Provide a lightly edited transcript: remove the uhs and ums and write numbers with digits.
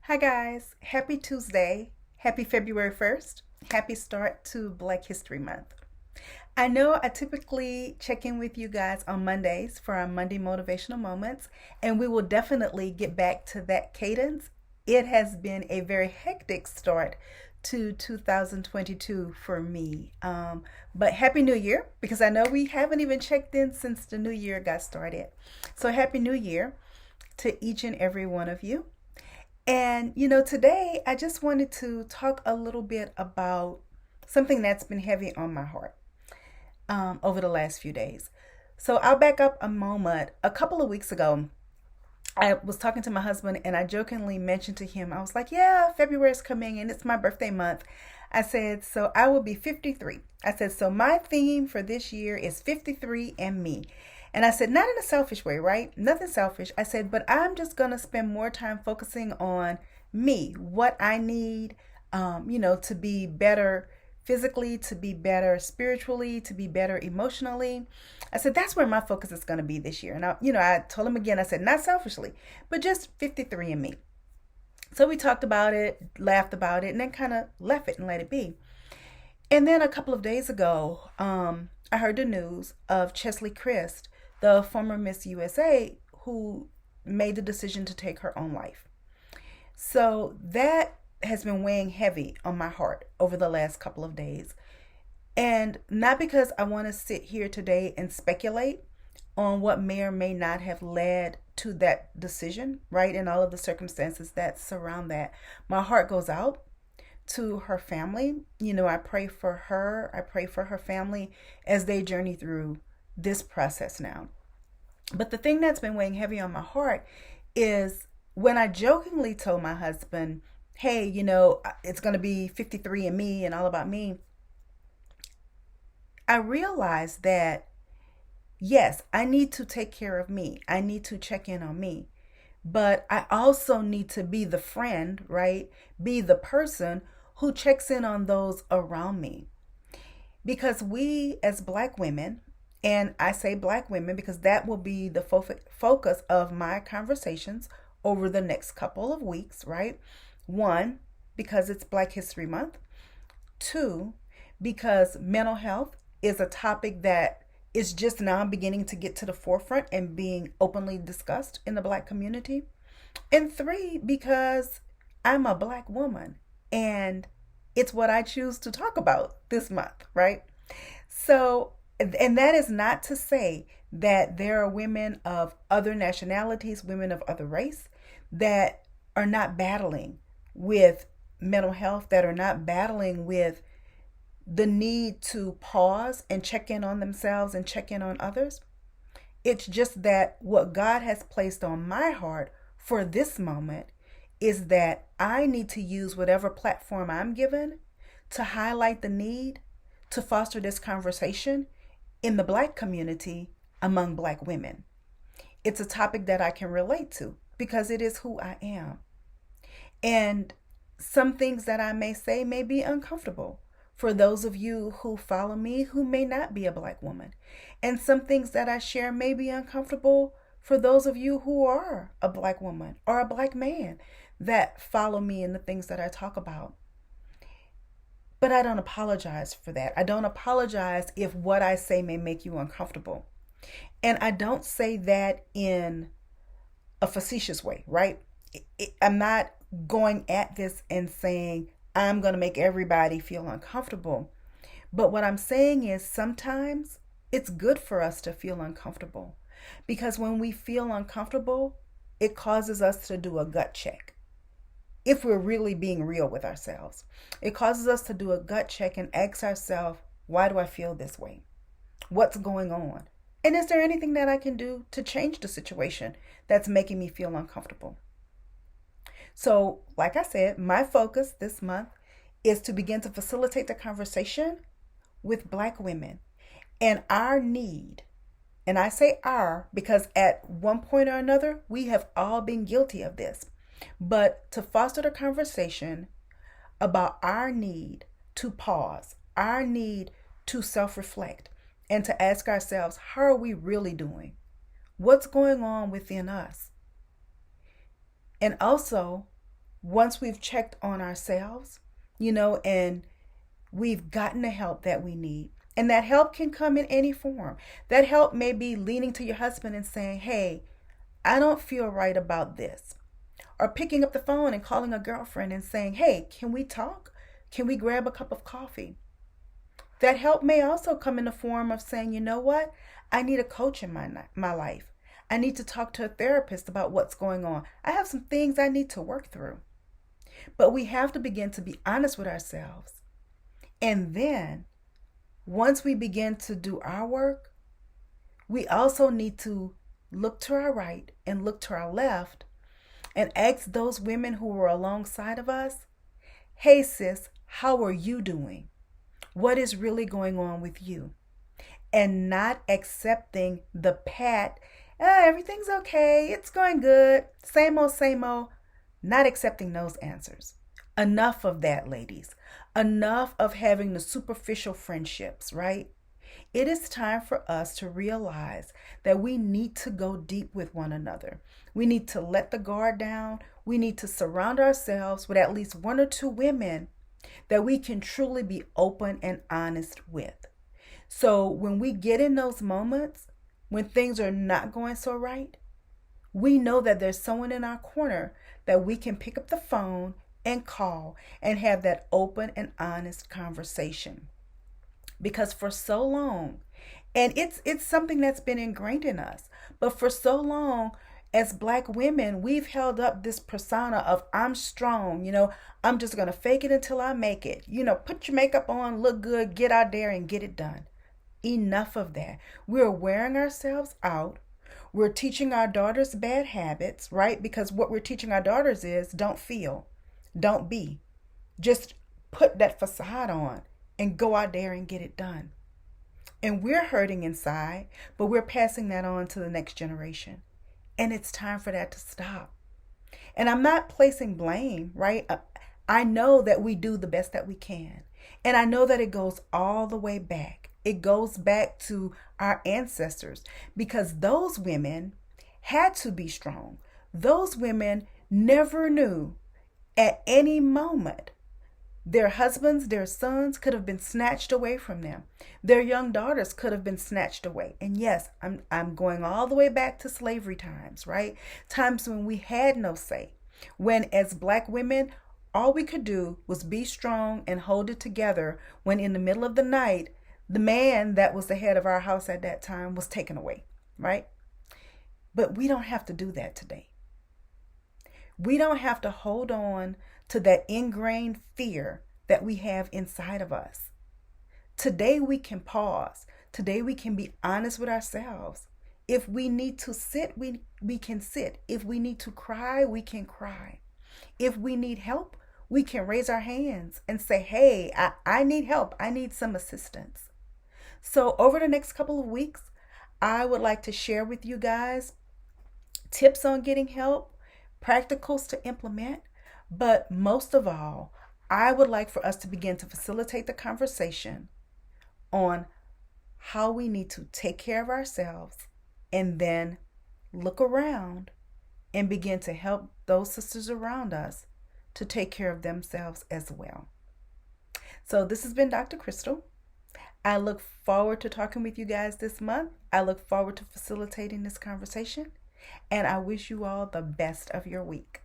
Hi, guys. Happy Tuesday. Happy February 1st. Happy start to Black History Month. I know I typically check in with you guys on Mondays for our Monday motivational moments, and we will definitely get back to that cadence. It has been a very hectic start to 2022 for me. But Happy New Year, because I know we haven't even checked in since the new year got started. So, Happy New Year to each and every one of you. Today I just wanted to talk a little bit about something that's been heavy on my heart over the last few days. So I'll back up a moment. A couple of weeks ago, I was talking to my husband and I jokingly mentioned to him, I was like, yeah, February is coming and it's my birthday month. I said, so I will be 53. I said, so my theme for this year is 53 and me. And I said, not in a selfish way, right? Nothing selfish. I said, but I'm just going to spend more time focusing on me, what I need, to be better physically, to be better spiritually, to be better emotionally. I said, that's where my focus is going to be this year. And I told him again, I said, not selfishly, but just 53 and me. So we talked about it, laughed about it, and then kind of left it and let it be. And then a couple of days ago, I heard the news of Chesley Christ, the former Miss USA, who made the decision to take her own life. So that has been weighing heavy on my heart over the last couple of days. And not because I want to sit here today and speculate on what may or may not have led to that decision, right? And all of the circumstances that surround that. My heart goes out to her family. I pray for her. I pray for her family as they journey through this process now. But the thing that's been weighing heavy on my heart is when I jokingly told my husband, hey, it's going to be 53 and me and all about me. I realized that, yes, I need to take care of me. I need to check in on me. But I also need to be the friend, right? Be the person who checks in on those around me. Because we as Black women, and I say Black women because that will be the focus of my conversations over the next couple of weeks, right? One, because it's Black History Month. Two, because mental health is a topic that is just now beginning to get to the forefront and being openly discussed in the Black community. And three, because I'm a Black woman and it's what I choose to talk about this month, right? So, and that is not to say that there are women of other nationalities, women of other race that are not battling with mental health, that are not battling with the need to pause and check in on themselves and check in on others. It's just that what God has placed on my heart for this moment is that I need to use whatever platform I'm given to highlight the need to foster this conversation in the Black community among Black women. It's a topic that I can relate to because it is who I am. And some things that I may say may be uncomfortable for those of you who follow me who may not be a Black woman. And some things that I share may be uncomfortable for those of you who are a Black woman or a Black man that follow me in the things that I talk about. But I don't apologize for that. I don't apologize if what I say may make you uncomfortable. And I don't say that in a facetious way, right? I'm not going at this and saying I'm going to make everybody feel uncomfortable. But what I'm saying is sometimes it's good for us to feel uncomfortable because when we feel uncomfortable, it causes us to do a gut check. If we're really being real with ourselves, it causes us to do a gut check and ask ourselves, why do I feel this way? What's going on? And is there anything that I can do to change the situation that's making me feel uncomfortable? So, like I said, my focus this month is to begin to facilitate the conversation with Black women and our need. And I say our because at one point or another, we have all been guilty of this. But to foster the conversation about our need to pause, our need to self-reflect, and to ask ourselves, how are we really doing? What's going on within us? And also once we've checked on ourselves, and we've gotten the help that we need. And that help can come in any form. That help may be leaning to your husband and saying, hey, I don't feel right about this. Or picking up the phone and calling a girlfriend and saying, hey, can we talk? Can we grab a cup of coffee? That help may also come in the form of saying, you know what? I need a coach in my life. I need to talk to a therapist about what's going on. I have some things I need to work through. But we have to begin to be honest with ourselves. And then once we begin to do our work, we also need to look to our right and look to our left and ask those women who were alongside of us, hey sis, how are you doing? What is really going on with you? And not accepting the pat, everything's okay, it's going good, same old, not accepting those answers. Enough of that, ladies. Enough of having the superficial friendships, right? It is time for us to realize that we need to go deep with one another. We need to let the guard down. We need to surround ourselves with at least one or two women that we can truly be open and honest with. So when we get in those moments, when things are not going so right, we know that there's someone in our corner that we can pick up the phone and call and have that open and honest conversation. Because for so long, and it's something that's been ingrained in us, but for so long as Black women, we've held up this persona of I'm strong, I'm just going to fake it until I make it. Put your makeup on, look good, get out there and get it done. Enough of that. We're wearing ourselves out. We're teaching our daughters bad habits, right? Because what we're teaching our daughters is don't feel, don't be. Just put that facade on and go out there and get it done. And we're hurting inside, but we're passing that on to the next generation. And it's time for that to stop. And I'm not placing blame, right? I know that we do the best that we can. And I know that it goes all the way back. It goes back to our ancestors because those women had to be strong. Those women never knew at any moment their husbands, their sons could have been snatched away from them. Their young daughters could have been snatched away. And yes, I'm going all the way back to slavery times, right? Times when we had no say. When as Black women, all we could do was be strong and hold it together when in the middle of the night, the man that was the head of our house at that time was taken away, right? But we don't have to do that today. We don't have to hold on to that ingrained fear that we have inside of us. Today we can pause. Today we can be honest with ourselves. If we need to sit, we can sit. If we need to cry, we can cry. If we need help, we can raise our hands and say, hey, I need help. I need some assistance. So over the next couple of weeks, I would like to share with you guys tips on getting help, practicals to implement, but most of all, I would like for us to begin to facilitate the conversation on how we need to take care of ourselves and then look around and begin to help those sisters around us to take care of themselves as well. So this has been Dr. Crystal. I look forward to talking with you guys this month. I look forward to facilitating this conversation, and I wish you all the best of your week.